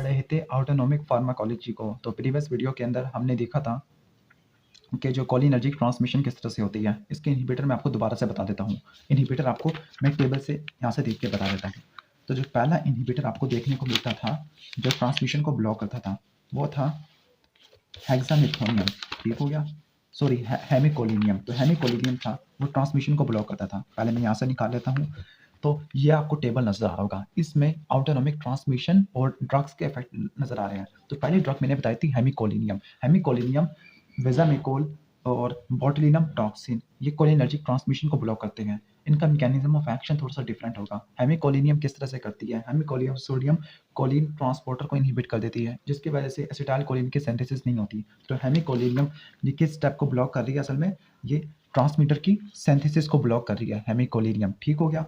रहे थे autonomic pharmacology को। तो प्रीवियस वीडियो के अंदर हमने देखा था कि जो कोलिनर्जिक ट्रांसमिशन किस तरह से होती है। इसके इनहिबिटर मैं आपको दोबारा से बता देता हूँ। इनहिबिटर आपको मैं टेबल से यहाँ से देख के बता देता हूँ। तो जो पहला इनहिबिटर आपको देखने को मिलता था जो ट्रांसमिशन को ब्लॉक करता था वो था हेक्सामिथोनियम, ठीक हो गया, सॉरी हेमिकोलिनियम। तो हेमिकोलिनियम था, वो ट्रांसमिशन को ब्लॉक करता था। पहले मैं यहाँ से निकाल लेता हूँ। तो ये आपको टेबल नजर आ रहा होगा, इसमें ऑटोनोमिक ट्रांसमिशन और ड्रग्स के इफेक्ट नजर आ रहे हैं। तो पहली ड्रग मैंने बताई थी हेमिकोलिनियम। हेमिकोलिनियम, वेजामिकोल और बोtulinum टॉक्सिन, ये कोलिनर्जिक ट्रांसमिशन को ब्लॉक करते हैं। इनका मैकेनिज्म ऑफ एक्शन थोड़ा सा डिफरेंट होगा। हेमिकोलिनियम किस तरह से करती है, हेमिकोलिनियम सोडियम कोलिन ट्रांसपोर्टर को इनहिबिट कर देती है, जिसकी वजह से एसिटाइल कोलिन की सिंथेसिस नहीं होती। तो हेमिकोलिनियम ये किस स्टेप को ब्लॉक कर रही है, असल में ये ट्रांसमीटर की सिंथेसिस को ब्लॉक कर रही है हेमिकोलिनियम, ठीक हो गया।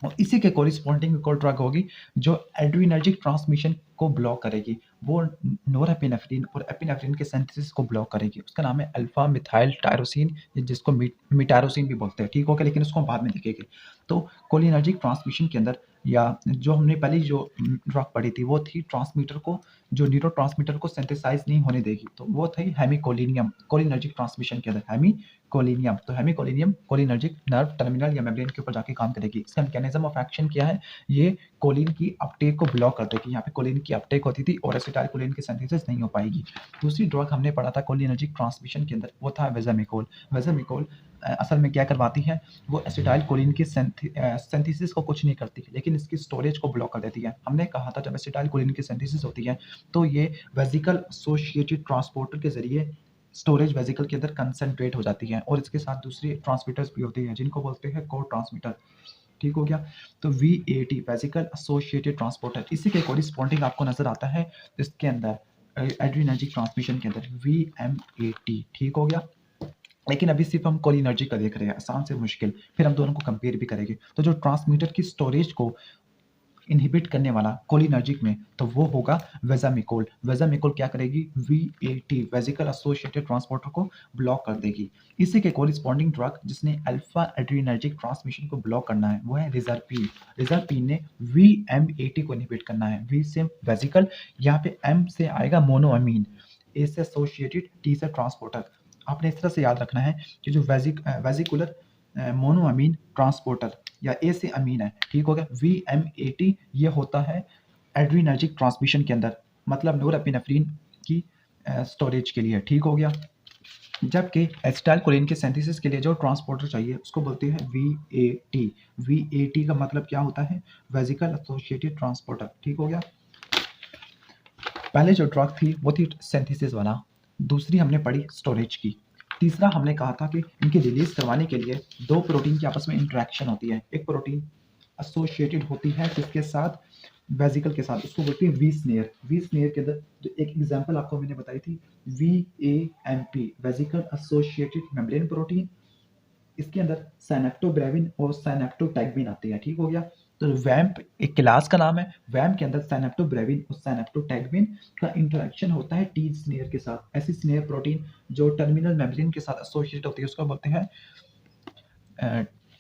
और इसी के कोरिस्पॉन्डिंग एक और ड्रग होगी जो एड्रीनर्जिक ट्रांसमिशन को ब्लॉक करेगी, वो नोरेपिनेफ्रिन और एपिनेफ्रिन के सिंथेसिस को ब्लॉक करेगी। उसका नाम है अल्फा मिथाइल टायरोसिन, जिसको मिटायरोसिन भी बोलते हैं, ठीक हो गया, लेकिन उसको हम बाद में देखेंगे। तो कोलिनर्जिक ट्रांसमिशन के अंदर या जो हमने पहले जो ड्रग पढ़ी थी वो थी ट्रांसमीटर को, जो न्यूरोट्रांसमीटर को सिंथेसाइज नहीं होने देगी, तो वो थी हेमिकोलिनियम। कोलिनर्जिक ट्रांसमिशन के अंदर हेमिकोलिनियम, तो हेमिकोलिनियम कोलिनर्जिक नर्व टर्मिनल या मेम्ब्रेन के ऊपर जाके काम करेगी। इसका मैकेनिज्म ऑफ एक्शन क्या है, ये कोलिन की अपटेक को ब्लॉक कर देगी। यहाँ पे कोलिन की अपटेक होती थी और एसिटाइल कोलिन की सिंथेसिस नहीं हो पाएगी। दूसरी ड्रग हमने पढ़ा था कोलिनर्जिक ट्रांसमिशन के अंदर, वो था वेजामिकोल। वेजामिकोल असल में क्या करवाती है, वो एसिटाइल कोलिन की सिंथेसिस को कुछ नहीं करती, लेकिन इसकी स्टोरेज को ब्लॉक कर देती है। हमने कहा था जब एसिटाइल कोलिन की सिंथेसिस होती है तो ये वेसिकल एसोसिएटेड ट्रांसपोर्टर के जरिए स्टोरेज वेसिकल के अंदर कंसंट्रेट हो जाती है, और इसके साथ दूसरी ट्रांसमीटर्स भी होते हैं जिनको बोलते हैं को ट्रांसमीटर, ठीक हो गया। तो VAT वेसिकल एसोसिएटेड ट्रांसपोर्टर, इसी के कोरिस्पॉन्डिंग आपको नजर आता है इसके अंदर एड्रीनर्जिक ट्रांसमिशन के अंदर VMAT, ठीक हो गया। लेकिन अभी सिर्फ हम कोलिनर्जिक का देख रहे हैं, आसान से मुश्किल, फिर हम दोनों को कंपेयर भी करेंगे। तो जो ट्रांसमीटर की स्टोरेज को इनहिबिट करने वाला कोलिनर्जिक में, तो वो होगा वेजामिकोल। वेजामिकोल क्या करेगी, VAT वेसिकल एसोसिएटेड ट्रांसपोर्टर को ब्लॉक कर देगी। इसी के कोरिस्पॉन्डिंग ड्रग जिसने अल्फा एड्रीनर्जिक ट्रांसमिशन को ब्लॉक करना है वो है रिजर्पिन। रिजर्पिन ने VMAT को इनहिबिट करना है। V से वेसिकल, यहाँ पे M से आएगा मोनोअमीन, A से एसोसिएटेड, T से ट्रांसपोर्टर। आपने इस तरह से याद रखना है कि जो वेसिकुलर मोनोअमीन ट्रांसपोर्टर या ए से अमीन है, ठीक हो गया। VMAT ये होता है एड्रीनर्जिक ट्रांसमिशन के अंदर, मतलब नोरेपिनेफ्रिन की स्टोरेज के लिए, ठीक हो गया। जबकि एसिटाइल कोलिन के सिंथेसिस के लिए जो ट्रांसपोर्टर चाहिए उसको बोलते हैं VAT। VAT का मतलब क्या होता है, वेसिकल एसोसिएटेड ट्रांसपोर्टर, ठीक हो गया। पहले जो ड्रग थी वो थी सिंथेसिस वाला, दूसरी हमने पढ़ी स्टोरेज की, तीसरा हमने कहा था कि इनकी रिलीज करवाने के लिए दो प्रोटीन की आपस में इंटरेक्शन होती है। एक प्रोटीन एसोसिएटेड होती है किसके साथ, वेसिकल के साथ, उसको बोलते हैं वी स्नेयर। वी स्नेयर के अंदर जो एक एग्जांपल आपको मैंने बताई थी VAMP vesicle associated membrane protein, इसके अंदर साइनेप्टोब्रेविन और साइनेप्टोटैगमिन आते हैं, ठीक हो गया। तो वैम्प एक क्लास का नाम है, वैम्प के अंदर साइनेप्टोब्रेविन और साइनेप्टोटैगमिन का इंटरेक्शन होता है टी स्नेयर के साथ। ऐसी स्नेयर प्रोटीन जो टर्मिनल मेम्ब्रेन के साथ एसोसिएट होती है उसको बोलते हैं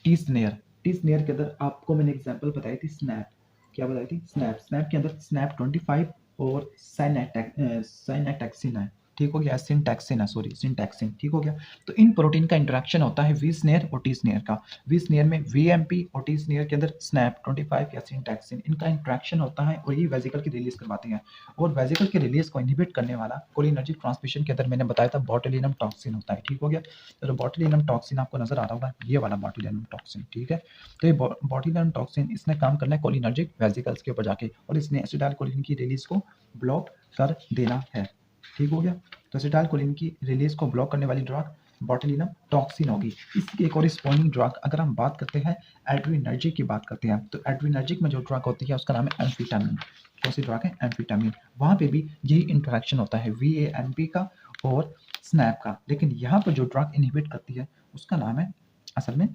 टी स्नेयर। टी स्नेयर के अंदर आपको मैंने एग्जांपल बताई थी स्नैप, क्या बताई थी, स्नैप। स्नैप के अंदर स्नैप 25 और साइनेटैक्सिन है, ठीक हो गया, सिंटैक्सिन है, सॉरी सिंटैक्सिन, ठीक हो गया। तो इन प्रोटीन का इंटरेक्शन होता है वी स्नेयर और टी स्नेयर का। वी स्नेयर में VMP और टी स्नेयर के अंदर स्नैप 25 या सिंटैक्सिन, इनका इंटरेक्शन होता है और ये वेसिकल की रिलीज करवाते हैं। और वेसिकल की रिलीज को इनहिबिट करने वाला कोलिनर्जिक ट्रांसमिशन के अंदर मैंने बताया था बोtulinum टॉक्सिन होता है, ठीक हो गया। तो बोtulinum टॉक्सिन आपको नजर आ रहा होगा, ये वाला बोtulinum टॉक्सिन, ठीक है। तो ये बोtulinum टॉक्सिन इसने काम करना है कोलिनर्जिक वेसिकल्स के ऊपर जाके, और इसने एसिटाइल कोलिन की रिलीज को ब्लॉक कर देना है, ठीक हो गया। तो एसिटाइल कोलिन की रिलीज को ब्लॉक करने वाली ड्रग बोtulinum टॉक्सिन होगी। इसकी एक कोरिस्पॉन्डिंग ड्रग अगर हम बात करते हैं एड्रीनर्जिक की बात करते हैं, तो एड्रीनर्जिक में जो ड्रग होती है उसका नाम है एम्फीटामिन। कौन सी ड्रग है, एम्फीटामिन। वहाँ पे भी यही इंटरेक्शन होता है VAMP का और स्नैप का, लेकिन यहाँ पर जो ड्रग इनहिबिट करती है उसका नाम है असल में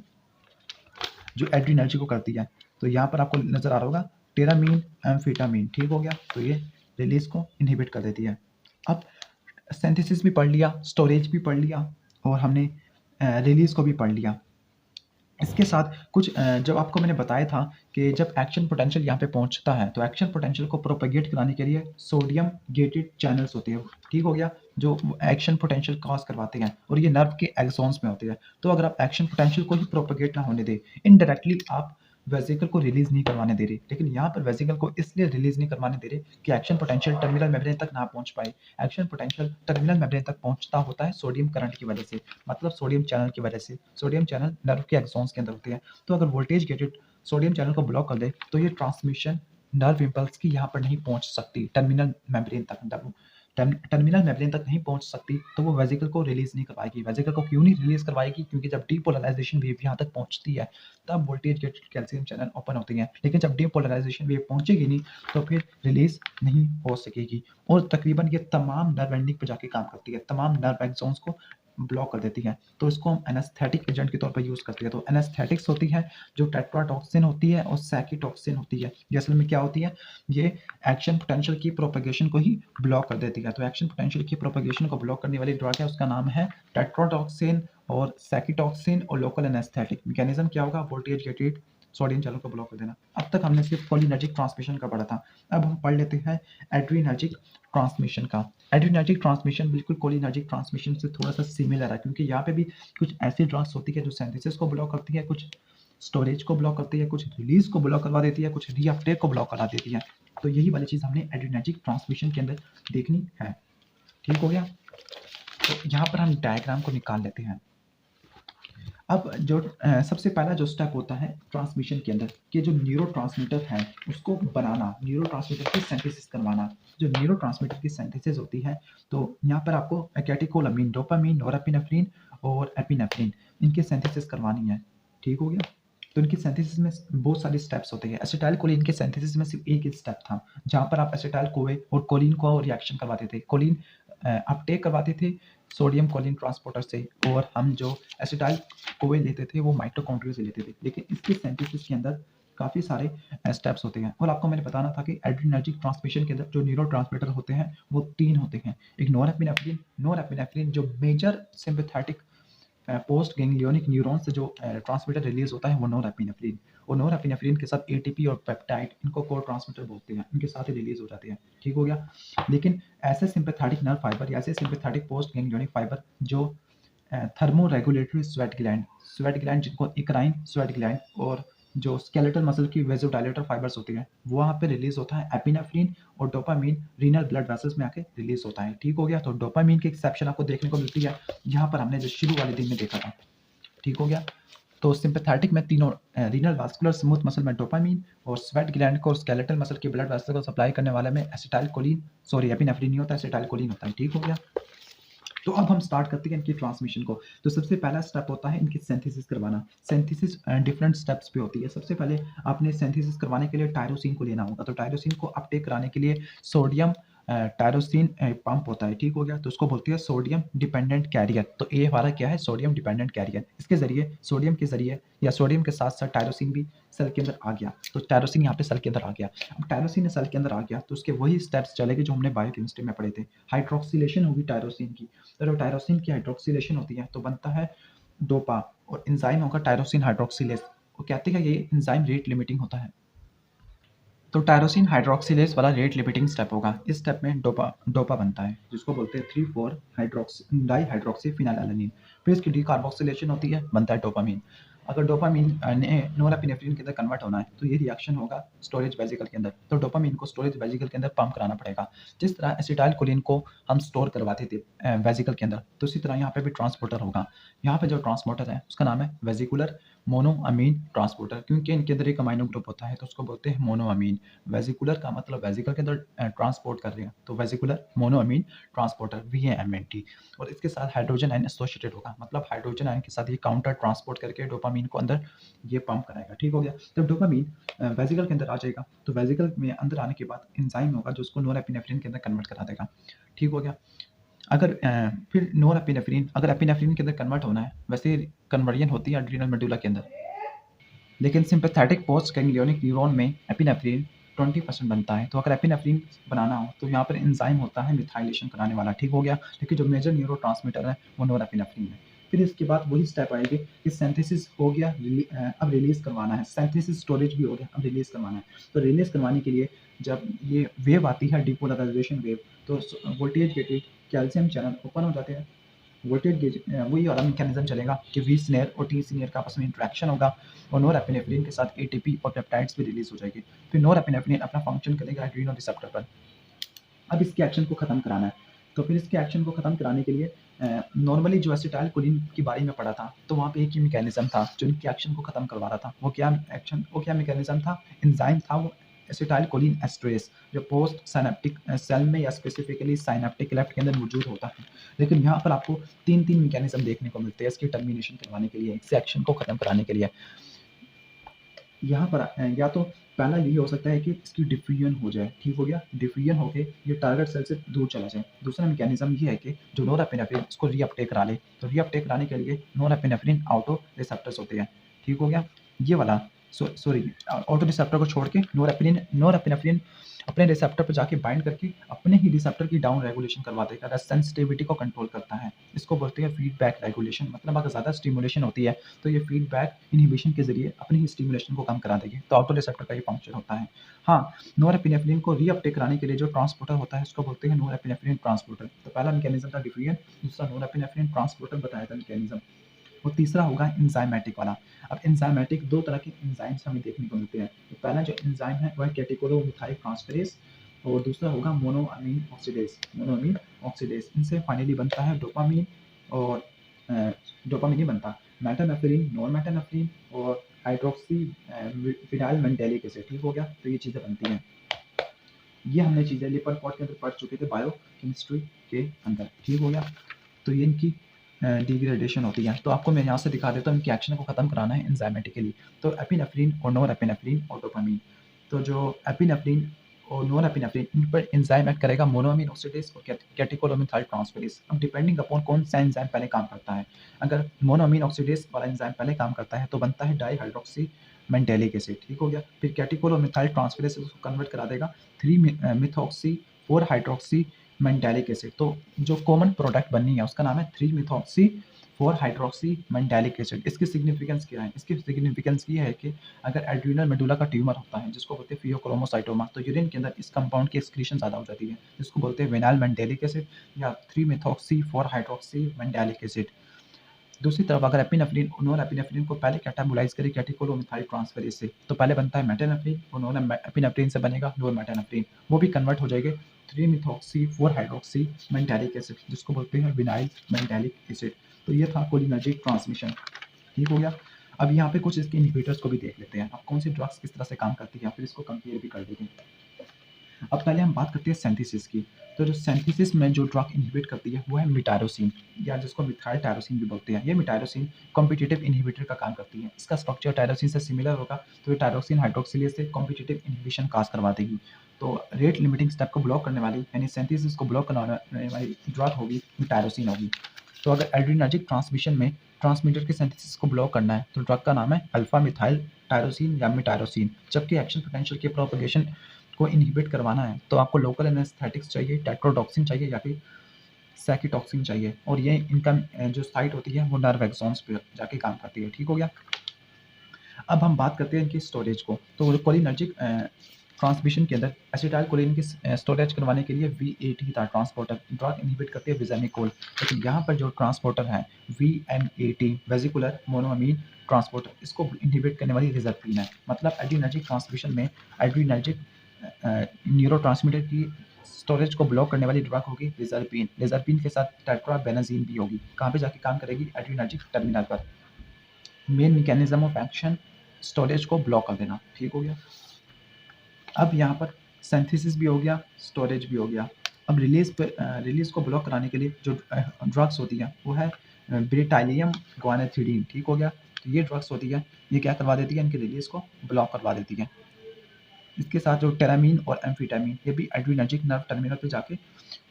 जो एड्रीनर्जिक को करती है, तो यहाँ पर आपको नजर आ रहा होगा टेरामीन एम्फीटामिन, ठीक हो गया। तो ये रिलीज को इनहिबिट कर देती है। अब सिंथेसिस भी पढ़ लिया, स्टोरेज भी पढ़ लिया, और हमने रिलीज को भी पढ़ लिया। इसके साथ कुछ जब आपको मैंने बताया था कि जब एक्शन पोटेंशियल यहाँ पे पहुँचता है, तो एक्शन पोटेंशियल को प्रोपेगेट कराने के लिए सोडियम गेटेड चैनल्स होती है, ठीक हो गया? जो एक्शन पोटेंशियल कॉज़ करवाते हैं और ये नर्व के एक्सॉन्स में होते हैं। तो अगर आप एक्शन पोटेंशियल को ही प्रोपेगेट ना होने दें, इनडायरेक्टली आप वेसिकल को रिलीज़ नहीं करवाने दे रहे। लेकिन यहाँ पर वेसिकल को इसलिए रिलीज़ नहीं करवाने दे रहे कि एक्शन पोटेंशियल टर्मिनल मेम्ब्रेन तक ना पहुँच पाए। एक्शन पोटेंशियल टर्मिनल मेम्ब्रेन तक पहुँचता होता है सोडियम करंट की वजह से, मतलब सोडियम चैनल की वजह से। सोडियम चैनल नर्व के एक्सॉन्स के अंदर होते हैं। तो अगर वोल्टेज गेटेड सोडियम चैनल को ब्लॉक कर दे, तो ये ट्रांसमिशन नर्व इम्पल्स की यहाँ पर नहीं पहुँच सकती टर्मिनल मेम्ब्रेन तक। टर्मिनल मेम्ब्रेन तक नहीं पहुँच सकती, तो वो वेसिकल को रिलीज़ नहीं करवाएगी। वेसिकल को क्यों नहीं रिलीज़ करवाएगी? क्योंकि जब डीपोलराइजेशन वेव यहाँ तक पहुँचती है, तब voltage gated calcium channel open होती हैं। लेकिन जब डीपोलराइजेशन वेव पहुँचेगी नहीं, तो फिर रिलीज़ नहीं हो सकेगी और तकरीबन ये तमाम नर्व एंडिंग पे जाके काम करती है, तमाम नर्व एक्सॉन्स को ब्लॉक कर देती है। तो इसको हम एनेस्थेटिक एजेंट के तौर पर यूज़ करते हैं। तो एनेस्थेटिक्स होती है जो टेट्राटॉक्सिन होती है और सैकिटॉक्सिन होती है। ये असल में क्या होती है? ये एक्शन पोटेंशियल की प्रोपेगेशन को ही ब्लॉक कर देती है। तो एक्शन पोटेंशियल की प्रोपेगेशन को ब्लॉक करने वाली ड्रग है, उसका नाम है टेट्राटॉक्सिन और सैकिटॉक्सिन और लोकल एनेस्थेटिक। मैकेनिज्म क्या होगा? वोल्टेज गेटेड सोडियम चैनल को ब्लॉक कर देना। अब तक हमने सिर्फ कोलिनर्जिक ट्रांसमिशन का पढ़ा था। अब हम पढ़ लेते हैं एड्रीनर्जिक ट्रांसमिशन का। एड्रीनर्जिक ट्रांसमिशन बिल्कुल कोलिनर्जिक ट्रांसमिशन से थोड़ा सा सिमिलर है, क्योंकि यहाँ पे भी कुछ ऐसी ड्रग्स होती है जो सिंथेसिस को ब्लॉक करती है, कुछ स्टोरेज को ब्लॉक करती है, कुछ रिलीज को ब्लॉक करवा देती है, कुछ रीअपटेक को ब्लॉक करा देती है। तो यही वाली चीज़ हमने एड्रीनर्जिक ट्रांसमिशन के अंदर देखनी है। ठीक हो गया? तो यहाँ पर हम डायग्राम को निकाल लेते हैं। अब जो सबसे पहला जो स्टेप होता है ट्रांसमिशन के अंदर कि जो न्यूरोट्रांसमीटर है उसको बनाना, न्यूरोट्रांसमीटर की सिंथेसिस करवाना। जो न्यूरोट्रांसमीटर की सिंथेसिस होती है, तो यहाँ पर आपको कैटेकोलामीन, डोपामीन, नोरेपिनेफ्रिन और एपिनेफ्रिन, इनकी सिंथेसिस करवानी है। ठीक हो गया? तो इनकी सिंथेसिस में बहुत सारे स्टेप्स होते हैं। एसिटाइल कोलिन के सिंथेसिस में सिर्फ एक ही स्टेप था, जहाँ पर आप एसिटाइल कोए और कोलिन को रिएक्शन करवाते थे। कोलिन अपटेक करवाते थे सोडियम कोलिन ट्रांसपोर्टर से, और हम जो एसिटाइल कोए लेते थे वो माइटोकॉन्ड्रिया से लेते थे। लेकिन इसकी सिंथेसिस के अंदर काफ़ी सारे स्टेप्स होते हैं। और आपको मैंने बताना था कि एड्रीनर्जिक ट्रांसमिशन के अंदर जो न्यूरोट्रांसमीटर होते हैं वो 3 होते हैं। एक नोरेपिनेफ्रिन जो major sympathetic post ganglionic neuron से जो ट्रांसमीटर रिलीज होता है वो नोरेपिनेफ्रिन, और नोरेपिनेफ्रिन के साथ एटीपी और पेप्टाइड, इनको को ट्रांसमीटर बोलते हैं, इनके साथ ही रिलीज हो जाते हैं। ठीक हो गया? लेकिन ऐसे सिंपैथेटिक नर्व फाइबर या ऐसे सिंपैथेटिक पोस्ट गैंग्लियोनिक फाइबर जो थर्मो रेगुलेटरी स्वेट ग्लैंड जिनको इक्राइन स्वेट ग्लैंड और जो स्केलेटल मसल की वेजोडायलेटर फाइबर्स होती है, वहाँ पे रिलीज होता है एपिनेफ्रिन, और डोपामीन रीनल ब्लड वेसल्स में आके रिलीज होता है। ठीक हो गया? तो डोपामीन की एक्सेप्शन आपको देखने को मिलती है यहाँ पर, हमने जो शुरू वाले दिन में देखा था। ठीक हो गया? तो सिंपैथेटिक में तीनों रीनल वास्कुलर स्मूथ मसल में डोपामीन, और स्वेट ग्लैंड को स्केलेटल मसल के ब्लड वेसल को सप्लाई करने वाले में एपिनेफ्रिन नहीं होता, एसिटाइलकोलिन होता है। ठीक हो गया? तो अब हम स्टार्ट करते हैं इनकी ट्रांसमिशन को। तो सबसे पहला स्टेप होता है इनकी सिंथेसिस करवाना। सिंथेसिस डिफरेंट स्टेप्स पे होती है। सबसे पहले आपने सिंथेसिस करवाने के लिए टायरोसिन को लेना होगा। तो टायरोसिन को अपटेक कराने के लिए सोडियम टायरोसिन पंप होता है। ठीक हो गया? तो उसको बोलते हैं सोडियम डिपेंडेंट कैरियर। तो ये हमारा क्या है? Sodium dependent carrier. इसके जरिए, सोडियम के जरिए या सोडियम के साथ साथ टायरोसिन भी सेल के अंदर आ गया। तो टायरोसिन यहाँ पे सेल के अंदर आ गया। अब टायरोसिन सेल के अंदर आ गया तो उसके वही स्टेप्स चलेंगे जो हमने बायोकेमिस्ट्री में पढ़े थे। हाइड्रोक्सिलेशन होगी टायरोसिन की। तो जब टायरोसिन की हाइड्रोक्सिलेशन होती है तो बनता है डोपा, और एंजाइम होगा टायरोसिन हाइड्रोक्सिलेज। वो कहते हैं कि ये एंजाइम रेट लिमिटिंग होता है। तो टायरोसिन हाइड्रोक्सिलेज वाला रेट लिमिटिंग स्टेप होगा। इस स्टेप में डोपा बनता है, जिसको बोलते हैं 3,4 हाइड्रोक्सी डाई हाइड्रोक्सी फिनाइलएलानिन। फिर इसकी डीकार्बोक्सिलेशन होती है, बनता है डोपामीन। अगर डोपामीन ने नोरेपिनेफ्रिन के अंदर कन्वर्ट होना है तो ये रिएक्शन होगा स्टोरेज वेसिकल के अंदर। तो डोपामीन को स्टोरेज वेसिकल के अंदर पंप कराना पड़ेगा। जिस तरह एसिटाइलकोलिन को हम स्टोर करवाते थे वेसिकल के अंदर, तो इसी तरह यहाँ पे भी ट्रांसपोर्टर होगा। यहाँ पे जो ट्रांसपोर्टर है उसका नाम है वेसिकुलर मोनोअमीन ट्रांसपोर्टर, क्योंकि इनके अंदर एक अमाइनो ग्रुप होता है तो उसको बोलते हैं मोनोअमीन। वेसिकुलर का मतलब वेसिकल के अंदर ट्रांसपोर्ट कर रहे हैं, तो वेसिकुलर मोनोअमीन ट्रांसपोर्टर VAMNT। और इसके साथ हाइड्रोजन आयन एसोसिएटेड होगा, मतलब हाइड्रोजन आयन के साथ ये काउंटर ट्रांसपोर्ट करके डोपामीन को अंदर ये पंप कराएगा। ठीक हो गया? जब डोपामीन वेसिकल के अंदर आ जाएगा तो वेसिकल में अंदर आने के बाद एंजाइम होगा जो उसको नोरेपिनेफ्रिन के अंदर कन्वर्ट करा देगा। ठीक हो गया? अगर फिर नोरेपिनेफ्रिन, अगर एपिनेफ्रिन के अंदर कन्वर्ट होना है, वैसे कन्वर्जन होती है एड्रीनल मेडुला के अंदर, लेकिन सिंपैथेटिक पोस्ट गैंग्लियोनिक न्यूरॉन में एपिनेफ्रिन 20% बनता है। तो अगर एपिनेफ्रिन बनाना हो तो यहाँ पर एंजाइम होता है मिथाइलेशन कराने वाला। ठीक हो गया? लेकिन जो मेजर न्यूरोट्रांसमीटर है वो नोरेपिनेफ्रिन है। फिर इसके बाद वही स्टेप आएगी कि सिंथेसिस हो गया, अब रिलीज़ करवाना है। सिंथेसिस स्टोरेज भी हो गया, अब रिलीज़ करवाना है। तो रिलीज़ करवाने के लिए जब ये वेव आती है डिपोलराइजेशन वेव, तो voltage gated calcium channel open हो जाते हैं। वोल्टेज गेज वही वाला मैकेनिज्म चलेगा कि वी स्नेयर और टी स्नेयर का आपस में इंटरेक्शन होगा और नोरएपिनेफ्रिन के साथ एटीपी और पेप्टाइड्स भी रिलीज हो जाएगी। फिर नोरएपिनेफ्रिन अपना फंक्शन करेगा एड्रेनल रिसेप्टर पर। अब इसके एक्शन को खत्म कराना है, तो फिर इसके एक्शन को खत्म कराने के लिए नॉर्मली जो एसिटाइल कोलिन की बारी में पड़ा था, तो वहाँ पे एक ही मैकेनिज्म था जो इनके एक्शन को खत्म करवा रहा था। वो क्या मैकेनिज्म था, एंजाइम था वो एसिटाइल कोलिन एस्ट्रेस, जो पोस्ट साइनेप्टिक सेल में या स्पेसिफिकली साइनेप्टिक लेफ्ट के अंदर मौजूद होता है। लेकिन यहाँ पर आपको तीन मैकेनिज्म देखने को मिलते हैं इसकी टर्मिनेशन करवाने के लिए, इस एक्शन को खत्म कराने के लिए। यहाँ पर या तो पहला ये हो सकता है कि इसकी डिफ्यूजन हो जाए, ठीक हो गया, डिफ्यूजन होके ये टारगेट सेल से दूर चला जाए। दूसरा मैकेनिज्म ये है कि जो नोरएपिनेफ्रिन इसको रीअपटेक करा ले, तो रीअपटेक कराने के लिए नोरएपिनेफ्रिन ऑटो रिसेप्टर्स होते हैं, ठीक हो गया। ये वाला सॉरी ऑटो रिसेप्टर को छोड़ के नोरएपिनेफ्रिन अपने रिसेप्टर पर जाके बाइंड करके अपने ही रिसेप्टर की डाउन रेगुलेशन करवा देगा, सेंसिटिविटी को कंट्रोल करता है। इसको बोलते हैं फीडबैक रेगुलेशन। मतलब अगर ज़्यादा स्टिमुलेशन होती है तो ये फीडबैक इनहिबिशन के जरिए अपनी ही स्टिमुलेशन को कम करा देगी। तो ऑटो रिसेप्टर का ये फंक्शन होता है। हाँ, नोरएपिनेफ्रिन को रीअपटेक कराने के लिए जो ट्रांसपोर्टर होता है उसको बोलते हैं नोरएपिनेफ्रिन ट्रांसपोर्टर। तो पहला मैकेनिज्म था डिफ्यूजन, दूसरा नोरएपिनेफ्रिन ट्रांसपोर्टर बताया था मैकेनिज्म, और तीसरा होगा एंजाइमेटिक वाला। अब एंजाइमेटिक दो तरह के एंजाइम्स हमें देखने को मिलते हैं। तो पहला जो एंजाइम है वह कैटेकोलोमिथाइल ट्रांसफेरेज, और दूसरा होगा मोनोअमीन ऑक्सीडेज। इनसे फाइनली बनता है डोपामीन, और डोपामीन ही बनता मेटानेफ्रिन, नॉन मेटानेफ्रिन और हाइड्रोक्सी फिनाइल मेंटेलिक एसिड, ठीक हो गया। तो ये चीज़ें बनती हैं। ये हमने चीज़ें लिपर पॉट के अंदर पढ़ चुके थे बायो केमिस्ट्री के अंदर, ठीक हो गया। तो ये इनकी डिग्रेडेशन होती है। तो आपको मैं यहाँ से दिखा देता हूँ इनकी एक्शन को खत्म कराना है एंजाइमेटिकली। तो एपिनेफ्रिन और नोरएपिनेफ्रिन और डोपामीन, तो जो एपिनेफ्रिन और नोरएपिनेफ्रिन इन पर एंजाइम एक्ट करेगा मोनोअमीन ऑक्सीडेज और कैटेकोलोमिथाइल ट्रांसफेरेज। अब डिपेंडिंग अपॉन कौन सा एंजाइम पहले काम करता है, अगर मोनोअमीन ऑक्सीडेज वाला एंजाइम पहले काम करता है तो बनता है डाईहाइड्रोक्सी मेंटेलिक एसिड, ठीक हो गया। फिर कैटेकोलोमिथाइल ट्रांसफेरेज उसको कन्वर्ट करा देगा 3 मिथॉक्सी 4 हाइड्रोक्सी मेंटेलिक एसिड। तो जो कॉमन प्रोडक्ट बननी है उसका नाम है 3 मिथॉक्सी 4 हाइड्रोक्सी मेंटेलिक एसिड। इसकी सिग्निफिकेंस क्या है, इसकी सिग्निफिकेंस ये है कि अगर एड्रीनल मेडुला का ट्यूमर होता है जिसको बोलते हैं फियोक्रोमोसाइटोमा, तो यूरिन के अंदर इस कंपाउंड की एक्सक्रीशन ज़्यादा हो जाती है, जिसको बोलते हैं विनाइल मेंटेलिक एसिड या 3 मिथॉक्सी 4 हाइड्रोक्सी मेंटेलिक एसिड। दूसरी तरफ अगर एपिनेफ्रिन और नोरएपिनेफ्रिन को पहले कैटाबोलाइज करें कैटेकोलोमिथाइल ट्रांसफेरेज से, तो पहले बनता है मेटानेफ्रिन और नोरएपिनेफ्रिन से बनेगा नोरमेटानेफ्रिन। वो भी कन्वर्ट हो जाएंगे 3 मिथॉक्सी 4 हाइड्रोक्सी मेंटेलिक एसिड, जिसको बोलते हैं विनाइल मेंटेलिक एसिड। तो ये था कोलिनर्जिक ट्रांसमिशन, ठीक हो गया। अब यहाँ पे कुछ इसके इनहिबिटर्स को भी देख लेते हैं, अब कौन सी ड्रग्स किस तरह से काम करती है, फिर इसको कंपेयर भी कर देंगे। अब पहले हम बात करते हैं सिंथेसिस की। तो जो सिंथेसिस में जो ड्रग इनहिबिट करती है वो है मिटायरोसिन, या जिसको मिथाइल टायरोसिन भी बोलते हैं। ये मिटायरोसिन कॉम्पिटिटिव इनहिबिटर का काम करती है। इसका स्ट्रक्चर टायरोसिन से सिमिलर होगा, तो ये टायरोसिन हाइड्रोक्सिलेज से कॉम्पिटिटिव इनहिबिशन काज करवा देगी। तो रेट लिमिटिंग स्टेप को ब्लॉक करने वाली यानी सिंथेसिस को ब्लॉक करने वाली ड्रग होगी मिटायरोसिन होगी। तो अगर एड्रीनर्जिक ट्रांसमिशन में ट्रांसमीटर के सिंथेसिस को ब्लॉक करना है तो ड्रग का नाम है अल्फा मिथाइल टायरोसिन या मिटायरोसिन। जबकि एक्शन पोटेंशियल के प्रोपगेशन को इनहिबिट करवाना है तो आपको लोकल एनेस्थेटिक्स चाहिए, टेट्रोडॉक्सिन चाहिए या फिर सैकिटॉक्सिन चाहिए, और ये इनका जो साइट होती है वो नर्व एक्सॉन्स पे जाके काम करती है, ठीक हो गया। अब हम बात करते हैं इनकी स्टोरेज को। तो कोलिनर्जिक ट्रांसमिशन के अंदर एसिटाइल कोलिन की स्टोरेज करवाने के लिए V80 था ट्रांसपोर्टर, ड्रग इनहिबिट करती है विजामिकोल। लेकिन यहाँ पर जो ट्रांसपोर्टर है VM80 वेजिकुलर मोनोअमीन ट्रांसपोर्टर, इसको इनहिबिट करने वाली रिजर्पिन है। मतलब एड्रीनर्जिक ट्रांसमिशन में एड्रीनर्जिक न्यूरोट्रांसमीटर की स्टोरेज को ब्लॉक करने वाली ड्रग होगी रिजर्पिन। रिजर्पिन के साथ टेट्राबेनाजीन भी होगी। कहाँ पे जाके काम करेगी, एड्रीनर्जिक टर्मिनल पर। Main mechanism of action storage को ब्लॉक कर देना, ठीक हो गया। अब यहाँ पर सिंथेसिस भी हो गया, स्टोरेज भी हो गया। अब रिलीज को ब्लॉक कराने के लिए जो ड्रग्स होती है वो है ब्रिटाइलियम ग्वानेथिडीन, ठीक हो गया। तो ये ड्रग्स होती है, ये क्या करवा देती है, इनके रिलीज को ब्लॉक करवा देती है। इसके साथ जो टेरामीन और एम्फीटामीन, ये भी एड्रीनर्जिक नर्व टर्मिनल पे जाके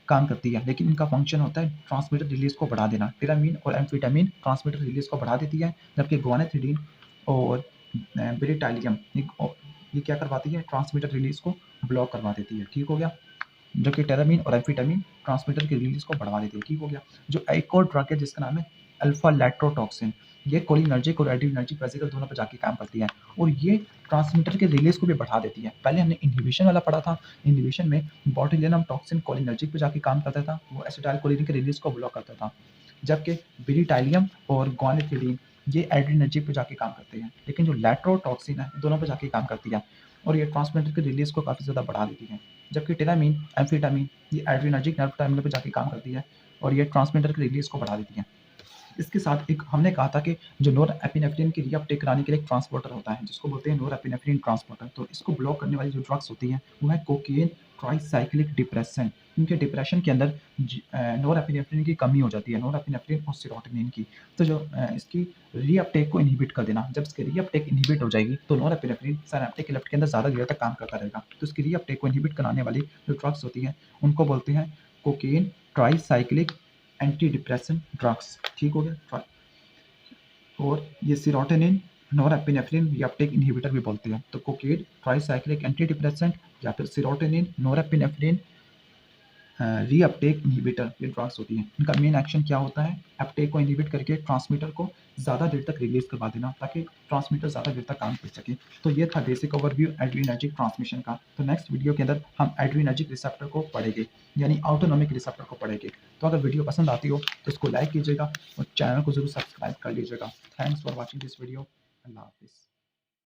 काम करती है, लेकिन इनका फंक्शन होता है ट्रांसमीटर रिलीज को बढ़ा देना। टेरामीन और एम्फीटामीन ट्रांसमीटर रिलीज को बढ़ा देती है, जबकि ग्वानेथिडीन और ब्रिटाइलियम ये क्या करवाती है, ट्रांसमीटर रिलीज को ब्लॉक करवा देती है, ठीक हो गया। जबकि टेरामीन और एम्फीटामीन ट्रांसमीटर की रिलीज को बढ़वा देती है, ठीक हो गया। जो एक और ड्रग है जिसका नाम है अल्फा लैक्टोटॉक्सिन। ये कोलिनर्जिक और एड्रिनर्जिक वेसिकल दोनों पे जाके काम करती है और ये ट्रांसमीटर के रिलीज को भी बढ़ा देती है। पहले हमने इनहिबिशन वाला पढ़ा था। इनहिबिशन में बोtulinum टॉक्सिन कोलिनर्जिक पे जाके काम करता था, वो एसिटाइलकोलिन के रिलीज को ब्लॉक करता था, जबकि बिलिटाइलियम और गुआनिथिलीन ये एड्रिनर्जिक पे जाके काम करते हैं। लेकिन जो लैट्रोटॉक्सिन है दोनों पे जाके काम करती है और ये ट्रांसमीटर के रिलीज को काफ़ी ज़्यादा बढ़ा देती है। जबकि टिरामीन, एम्फेटामीन ये एड्रिनर्जिक नर्व टर्मिनल पे जाके काम करती है और ये ट्रांसमीटर के रिलीज को बढ़ा देती है। इसके साथ एक हमने कहा था कि जो नोरएपिनेफ्रिन की रीअपटेक कराने के लिए एक ट्रांसपोर्टर होता है जिसको बोलते हैं नोरएपिनेफ्रिन ट्रांसपोर्टर। तो इसको ब्लॉक करने वाली जो ड्रग्स होती हैं वो है कोकेन ट्राइसाइक्लिक डिप्रेशन। इनके डिप्रेशन के अंदर नोरएपिनेफ्रिन की कमी हो जाती है, नोरएपिनेफ्रिन और सेरोटोनिन की। तो जो इसकी रीअपटेक को इनहिबिट कर देना, जब इसकी रीअपटेक इनहिबिट हो जाएगी तो नोरएपिनेफ्रिन सिनैप्टिक लेफ्ट के अंदर ज़्यादा देर तक काम करता रहेगा। तो इसकी रीअपटेक को इनहिबिट कराने वाली जो ड्रग्स होती हैं उनको बोलते हैं cocaine tricyclic anti depression drugs. ठीक हो गया। और ये सीरोटोनिन नोरएपिनेफ्रिन रीअपटेक इनहिबिटर भी बोलते हैं। तो कोकेन ट्राइसाइक्लिक एंटी डिप्रेसेंट या फिर सीरोटोनिन नोरएपिनेफ्रिन रीअपटेक इनहिबिटर ये ड्रग्स होती हैं। इनका मेन एक्शन क्या होता है? अपटेक को इनहिबिट करके ट्रांसमीटर को ज़्यादा देर तक रिलीज करवा देना ताकि ट्रांसमीटर ज़्यादा देर तक काम कर सके। तो ये था बेसिक ओवरव्यू एड्रीनर्जिक ट्रांसमिशन का। तो नेक्स्ट वीडियो के अंदर हम एड्रीनर्जिक रिसेप्टर को पढ़ेंगे, यानी ऑटोनॉमिक रिसेप्टर को पढ़ेंगे। तो अगर वीडियो पसंद आती हो तो इसको लाइक कीजिएगा और चैनल को जरूर सब्सक्राइब कर लीजिएगा। Thanks for watching this video. अल्लाह हाफिज़।